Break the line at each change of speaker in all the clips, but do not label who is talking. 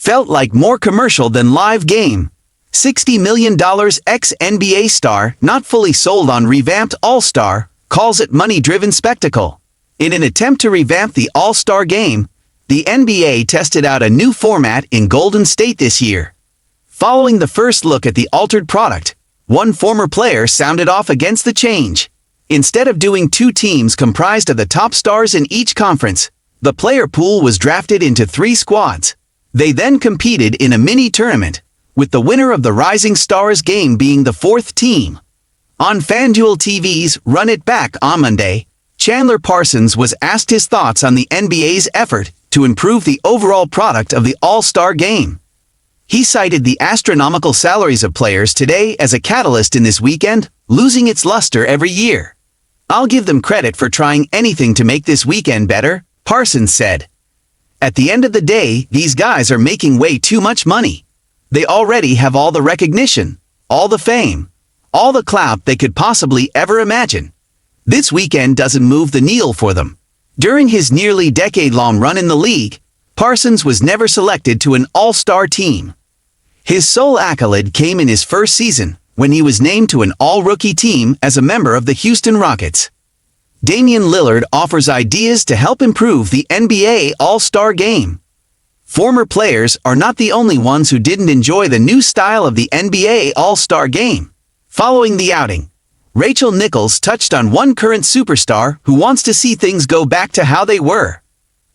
Felt like more commercial than live game. $60 million ex-NBA star not fully sold on revamped All-Star, calls it money-driven spectacle. In an attempt to revamp the All-Star game, the NBA tested out a new format in Golden State this year. Following the first look at the altered product, one former player sounded off against the change. Instead of doing two teams comprised of the top stars in each conference, the player pool was drafted into 3 squads. They then competed in a mini-tournament, with the winner of the Rising Stars game being the 4th team. On FanDuel TV's Run It Back on Monday, Chandler Parsons was asked his thoughts on the NBA's effort to improve the overall product of the All-Star game. He cited the astronomical salaries of players today as a catalyst in this weekend, losing its luster every year. "I'll give them credit for trying anything to make this weekend better," Parsons said. "At the end of the day, these guys are making way too much money. They already have all the recognition, all the fame, all the clout they could possibly ever imagine. This weekend doesn't move the needle for them." During his nearly decade-long run in the league, Parsons was never selected to an All-Star team. His sole accolade came in his first season, when he was named to an All-Rookie team as a member of the Houston Rockets. Damian Lillard offers ideas to help improve the NBA All-Star game. Former players are not the only ones who didn't enjoy the new style of the NBA All-Star game. Following the outing, Rachel Nichols touched on one current superstar who wants to see things go back to how they were.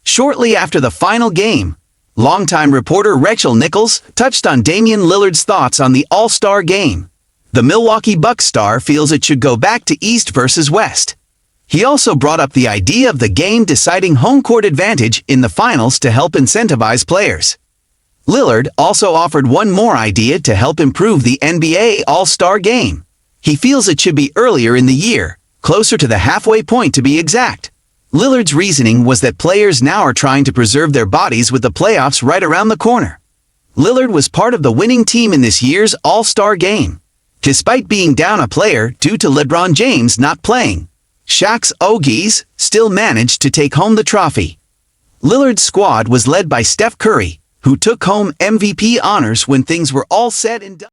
Shortly after the final game, longtime reporter Rachel Nichols touched on Damian Lillard's thoughts on the All-Star game. The Milwaukee Bucks star feels it should go back to East versus West. He also brought up the idea of the game deciding home court advantage in the finals to help incentivize players. Lillard also offered one more idea to help improve the NBA All-Star game. He feels it should be earlier in the year, closer to the halfway point to be exact. Lillard's reasoning was that players now are trying to preserve their bodies with the playoffs right around the corner. Lillard was part of the winning team in this year's All-Star game. Despite being down a player due to LeBron James not playing, Shaq's Ogies still managed to take home the trophy. Lillard's squad was led by Steph Curry, who took home MVP honors when things were all said and done.